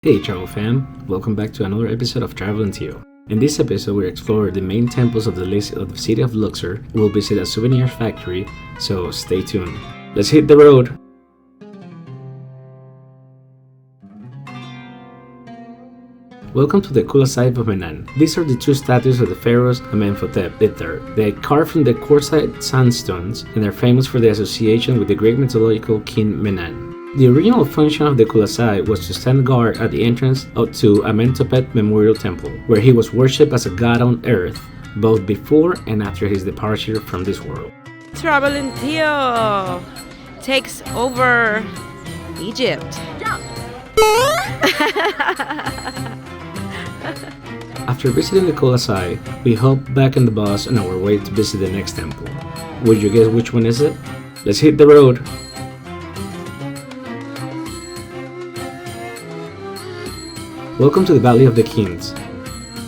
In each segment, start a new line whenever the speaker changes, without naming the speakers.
Hey travel fam, welcome back to another episode of TravelingTio. In this episode we explore the main temples of the list of the city of Luxor. We'll visit a souvenir factory, so stay tuned. Let's hit the road! Welcome to the Kula site of Menan. These are the two statues of the pharaohs Amenhotep III. They are carved from the quartzite sandstones and are famous for their association with the great mythological king Menan. The original function of the Kula site was to stand guard at the entrance to Amenhotep Memorial Temple, where he was worshipped as a god on earth, both before and after his departure from this world.
TravelingTio takes over Egypt.
After visiting the Kula site, we hop back on the bus on our way to visit the next temple. Would you guess which one is it? Let's hit the road! Welcome to the Valley of the Kings.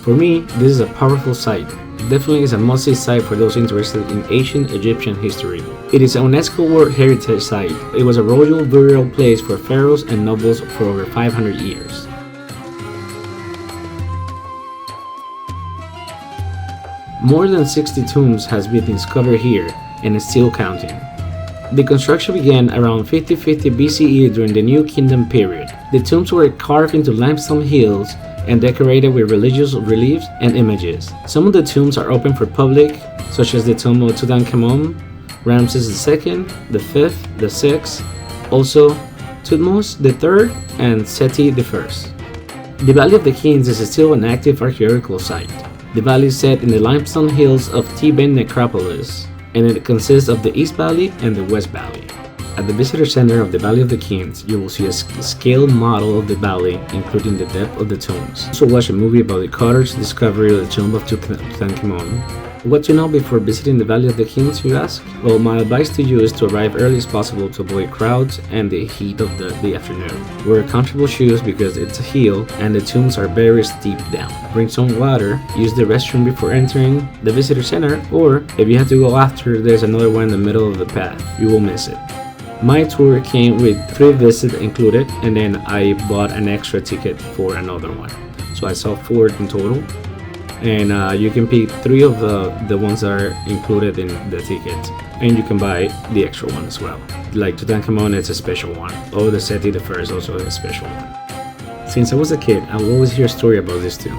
For me, this is a powerful site. Definitely is a must-see site for those interested in ancient Egyptian history. It is a UNESCO World Heritage Site. It was a royal burial place for pharaohs and nobles for over 500 years. More than 60 tombs has been discovered here and is still counting. The construction began around 5050 BCE during the New Kingdom period. The tombs were carved into limestone hills and decorated with religious reliefs and images. Some of the tombs are open for public, such as the tomb of Tutankhamun, Ramses II, the Fifth, the Sixth, also Thutmose III, and Seti I. The Valley of the Kings is still an active archaeological site. The valley is set in the limestone hills of Theban necropolis, and it consists of the East Valley and the West Valley. At the visitor center of the Valley of the Kings, you will see a scale model of the valley, including the depth of the tombs. Also watch a movie about the Carter's discovery of the tomb of Tutankhamun. What to know before visiting the Valley of the Kings, you ask? Well, my advice to you is to arrive early as possible to avoid crowds and the heat of the afternoon. Wear comfortable shoes because it's a hill and the tombs are very steep down. Bring some water, use the restroom before entering the visitor center, or if you have to go after, there's another one in the middle of the path. You will miss it. My tour came with 3 visits included, and then I bought an extra ticket for another one. So I saw 4 in total. And you can pick 3 of the ones that are included in the ticket, and you can buy the extra one as well. Like Tutankhamun, it's a special one. Oh, the Seti I is also a special one. Since I was a kid, I will always hear a story about this tomb.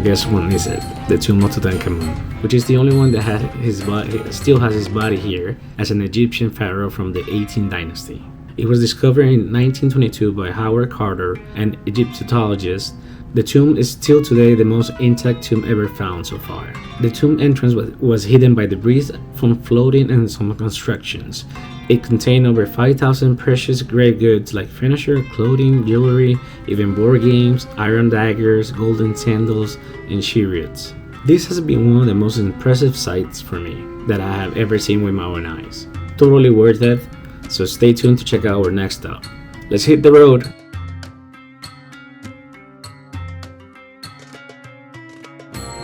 Guess what is it? The tomb of Tutankhamun, which is the only one that had his body, still has his body here as an Egyptian pharaoh from the 18th dynasty. It was discovered in 1922 by Howard Carter, an Egyptologist. The tomb is still today the most intact tomb ever found so far. The tomb entrance was hidden by debris from floating and some constructions. It contained over 5,000 precious grave goods like furniture, clothing, jewelry, even board games, iron daggers, golden sandals, and chariots. This has been one of the most impressive sights for me that I have ever seen with my own eyes. Totally worth it, so stay tuned to check out our next stop. Let's hit the road!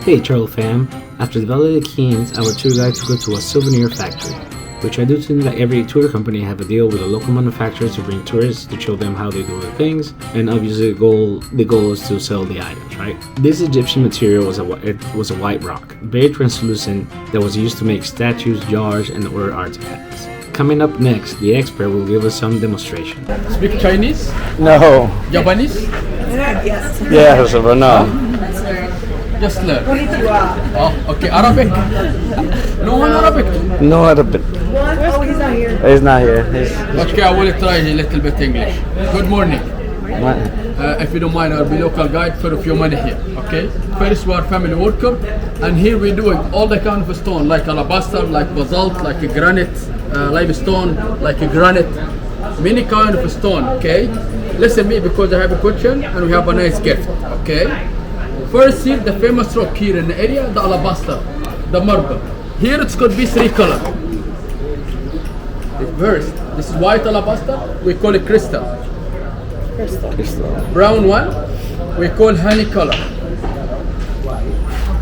Hey travel fam, after the Valley of the Kings, our tour guide took us to a souvenir factory. We try to do that every tour company have a deal with a local manufacturer to bring tourists to show them how they do the things, and obviously the goal is to sell the items, right? This Egyptian material was a white rock, very translucent, that was used to make statues, jars, and other artifacts. Coming up next, the expert will give us some demonstration.
Speak Chinese?
No.
Japanese?
Yes, but no.
Just learn. Oh, okay. Arabic? No one Arabic?
No Arabic.
Oh, he's not here.
He's not here.
Okay, I will try a little bit English. Good morning.
What?
If you don't mind, I'll be local guide for a few money here. Okay? First, we are family worker, and here we're doing all the kind of stone, like alabaster, like basalt, like a granite, limestone, like a granite, many kind of stone. Okay? Listen me because I have a question and we have a nice gift. Okay? First, here the famous rock here in the area, the alabaster, the marble. Here it's could be 3 color. First, this is white alabaster, we call it crystal. Brown one, we call honey color.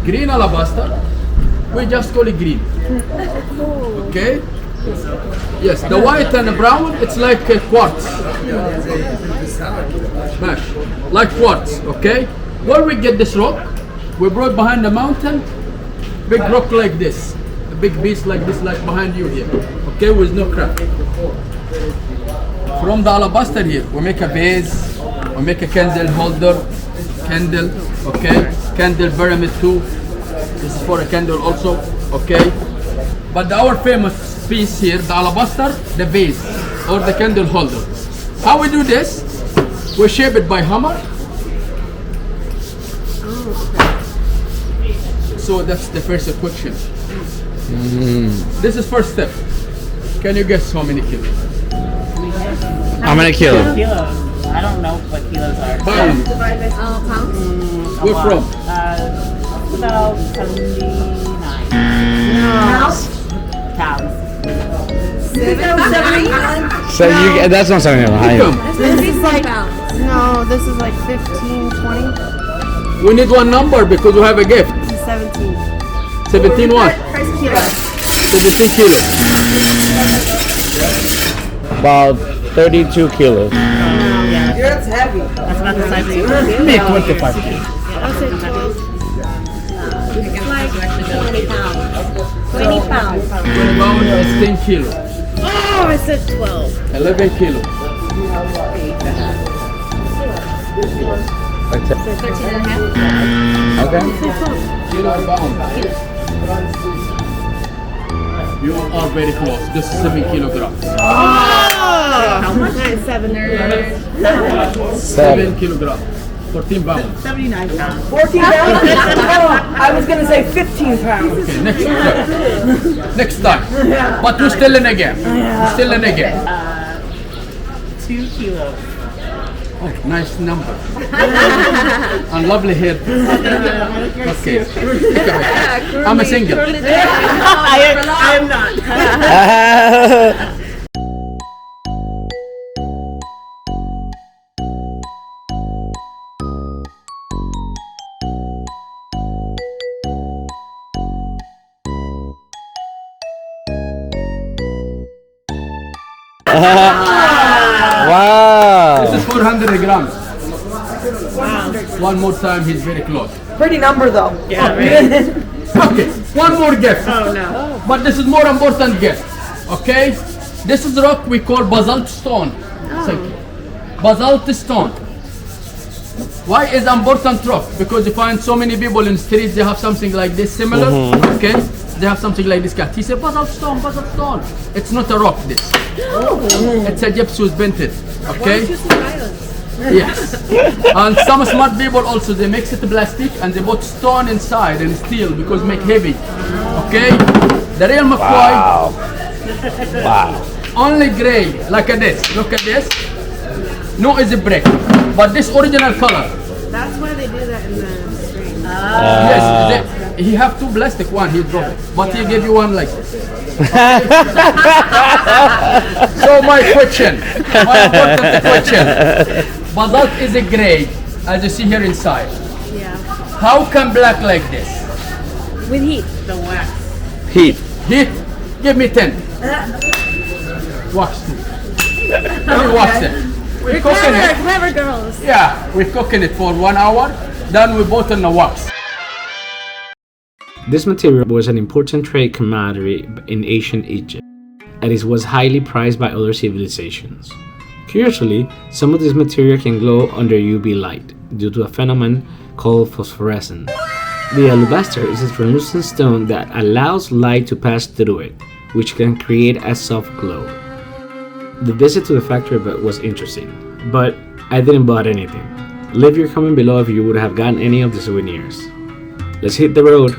Green alabaster, we just call it green. Okay? Yes, the white and the brown, it's like quartz. Smash. Like quartz, okay? Where we get this rock? We brought behind the mountain, big rock like this. A big piece like this, like behind you here. Okay, with no crack. From the alabaster here, we make a vase, we make a candle holder, candle, okay? Candle pyramid too. This is for a candle also, okay? But our famous piece here, the alabaster, the vase, or the candle holder. How we do this? We shape it by hammer. So that's the first equation. This is first step. Can you guess how many kilos?
How many kilos?
Kilos. I don't know what kilos are.
Pounds.
Pounds?
Where from?
About 79
Pounds?
pounds.
70?
So you that's not something high.
Come.
This is like pounds.
No, this is like 15, 20.
We need one number because we have a gift.
This is 17.
17 what?
Kilos.
17 kilos.
About 32 kilos.
That's heavy.
That's about the size of you.
Maybe 25 kilos.
I'll say 12.
It's like 20 pounds. 20 pounds.
20 pounds is 10 kilos.
Oh, I said 12.
11 kilos.
13 and a half?
Okay.
Kilo and pound. You are very close. This is 7 kilograms.
How much? 7.
7 kilograms. 14 pounds.
79 pounds.
14 pounds? I was going to say 15 pounds.
Okay, next time. Next time. But we're still in again. We're still in again.
2 kilos.
Oh, nice number. And lovely hair. Okay. I'm a single.
I am not.
Wow.
This is 400 grams. One more time, he's very close.
Pretty number though.
Yeah, right.
Okay, one more gift.
Oh no.
But this is more important gift. Okay? This is rock we call basalt stone. Thank you. Basalt stone. Why is important rock? Because you find so many people in the streets, they have something like this similar. Okay? They have something like this cat. He said basalt stone, basalt stone. It's not a rock this. It's a gypsum painted. Okay? Yes. And some smart people also, they mix it to plastic and they put stone inside and steel because make heavy. Okay? The real McCoy,
Wow. Wow.
only gray, like this. Look at this. No is a brick. But this original color.
That's why they do that in the street.
Yes. He have two plastic one, he dropped it. But he gave you one like this. So my question, my important question. Basalt is a gray, as you see here inside.
Yeah.
How come black like this?
With heat.
The wax.
Heat.
Heat, give me 10. Wax too. Let me wax it. We're cooking it.
Clever girls.
Yeah, we're cooking it for 1 hour. Then we put in the wax.
This material was an important trade commodity in ancient Egypt, and it was highly prized by other civilizations. Curiously, some of this material can glow under UV light due to a phenomenon called phosphorescence. The alabaster is a translucent stone that allows light to pass through it, which can create a soft glow. The visit to the factory was interesting, but I didn't buy anything. Leave your comment below if you would have gotten any of the souvenirs. Let's hit the road!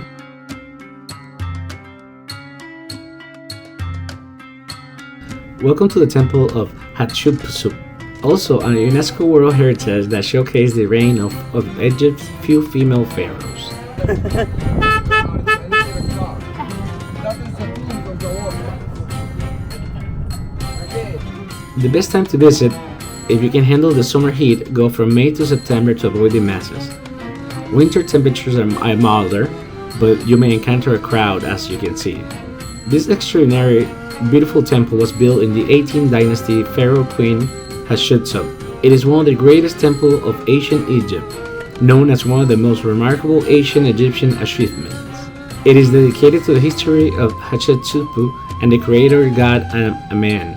Welcome to the Temple of Hatshepsut, also a UNESCO World Heritage that showcased the reign of Egypt's few female pharaohs. The best time to visit, if you can handle the summer heat, go from May to September to avoid the masses. Winter temperatures are milder, but you may encounter a crowd as you can see. This extraordinary beautiful temple was built in the 18th dynasty Pharaoh Queen Hatshepsut. It is one of the greatest temples of ancient Egypt, known as one of the most remarkable ancient Egyptian achievements. It is dedicated to the history of Hatshepsut and the creator god Amen.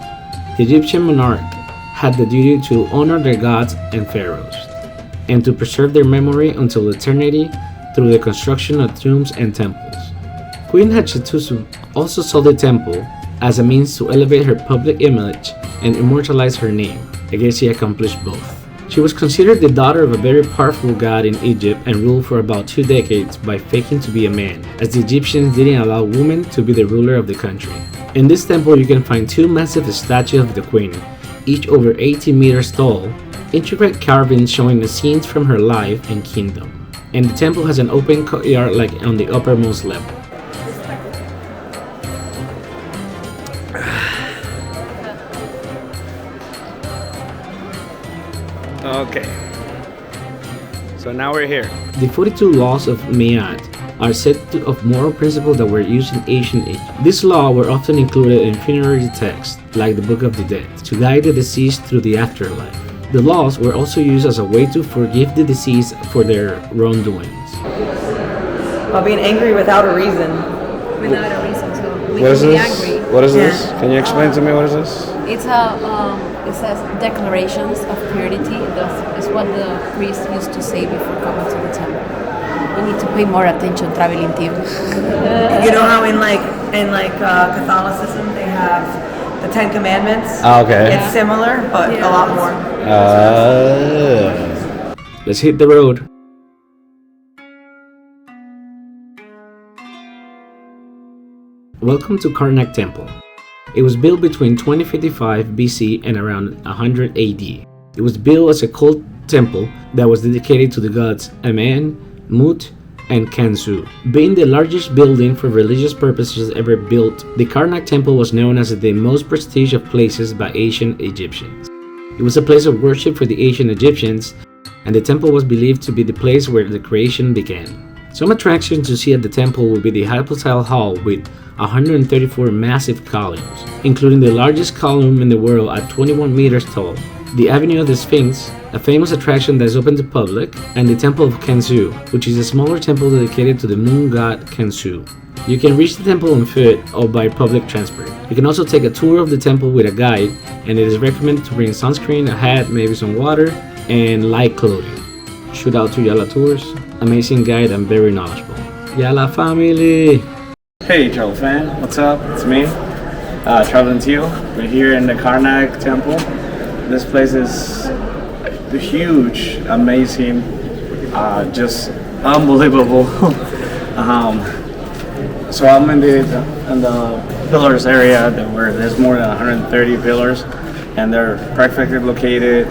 The Egyptian monarch had the duty to honor their gods and pharaohs, and to preserve their memory until eternity through the construction of tombs and temples. Queen Hatshepsut also saw the temple as a means to elevate her public image and immortalize her name. I guess she accomplished both. She was considered the daughter of a very powerful god in Egypt and ruled for about 2 decades by faking to be a man, as the Egyptians didn't allow women to be the ruler of the country. In this temple you can find 2 massive statues of the queen, each over 18 meters tall, intricate carvings showing the scenes from her life and kingdom. And the temple has an open courtyard like on the uppermost level.
Okay. So now we're here.
The 42 laws of Ma'at are set of moral principles that were used in ancient Egypt. These laws were often included in funerary texts, like the Book of the Dead, to guide the deceased through the afterlife. The laws were also used as a way to forgive the deceased for their wrongdoings.
About being angry without a reason.
Without a reason, so we
What is
can be
this?
angry.
What is this? Can you explain to me what is this?
It's it says declarations of purity. That's what the priest used to say before coming to the temple. You need to pay more attention, TravelingTio.
You know how in Catholicism they have the 10 Commandments?
Okay.
It's similar, but a lot more.
Let's hit the road. Welcome to Karnak Temple. It was built between 2055 BC and around 100 AD. It was built as a cult temple that was dedicated to the gods Amen, Mut, and Kansu. Being the largest building for religious purposes ever built, the Karnak Temple was known as the most prestigious of places by ancient Egyptians. It was a place of worship for the ancient Egyptians, and the temple was believed to be the place where the creation began. Some attractions to see at the temple will be the Hypostyle Hall with 134 massive columns, including the largest column in the world at 21 meters tall, the Avenue of the Sphinx, a famous attraction that is open to public, and the Temple of Kansu, which is a smaller temple dedicated to the moon god Kansu. You can reach the temple on foot or by public transport. You can also take a tour of the temple with a guide, and it is recommended to bring sunscreen, a hat, maybe some water, and light clothing. Shout out to Yala Tours, amazing guide and very knowledgeable. Yala family!
Hey, travel fan, what's up? It's me, TravelingTio. We're here in the Karnak Temple. This place is huge, amazing, just unbelievable. So I'm in the pillars area where there's more than 130 pillars, and they're perfectly located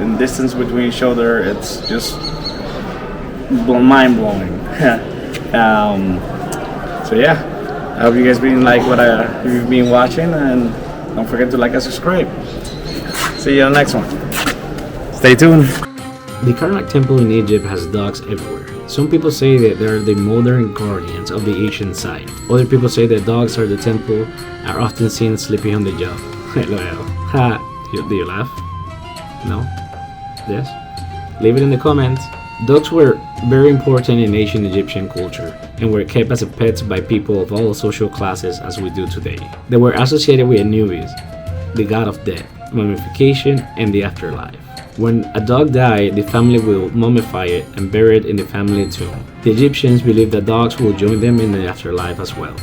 in distance between each other. It's just mind blowing. So yeah, I hope you guys been like what you've been watching, and don't forget to like and subscribe. See you on the next one. Stay tuned.
The Karnak Temple in Egypt has dogs everywhere. Some people say that they are the modern guardians of the ancient site. Other people say that dogs at the temple are often seen sleeping on the job. LOL. Ha! Do you laugh? No? Yes? Leave it in the comments. Dogs were very important in ancient Egyptian culture and were kept as pets by people of all social classes as we do today. They were associated with Anubis, the god of death, mummification, and the afterlife. When a dog died, the family will mummify it and bury it in the family tomb. The Egyptians believed that dogs will join them in the afterlife as well.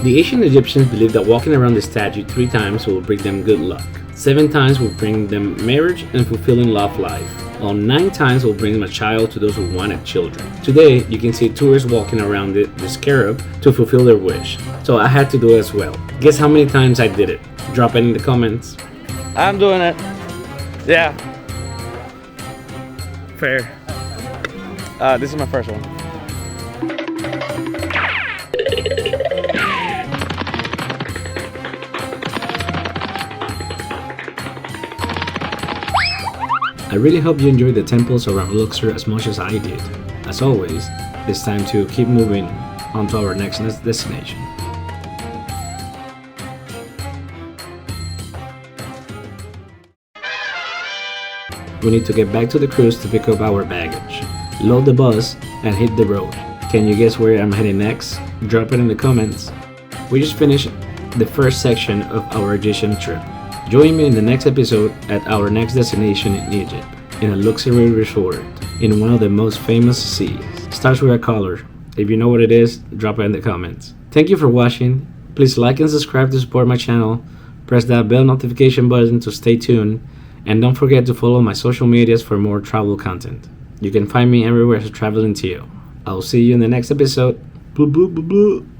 The ancient Egyptians believed that walking around the statue 3 times will bring them good luck. 7 times will bring them marriage and fulfilling love life, while 9 times will bring them a child to those who wanted children. Today, you can see tourists walking around the scarab to fulfill their wish, so I had to do it as well. Guess how many times I did it? Drop it in the comments.
I'm doing it. Yeah. Fair. This is my first one.
I really hope you enjoyed the temples around Luxor as much as I did. As always, it's time to keep moving on to our next destination. we need to get back to the cruise to pick up our baggage, load the bus, and hit the road. Can you guess where I'm heading next? Drop it in the comments. We just finished the first section of our Egyptian trip. Join me in the next episode at our next destination in Egypt, in a luxury resort in one of the most famous seas. Starts with a color. If you know what it is, drop it in the comments. Thank you for watching. Please like and subscribe to support my channel. Press that bell notification button to stay tuned. And don't forget to follow my social medias for more travel content. You can find me everywhere as TravelingTio. I'll see you in the next episode. Boo boo boo boo.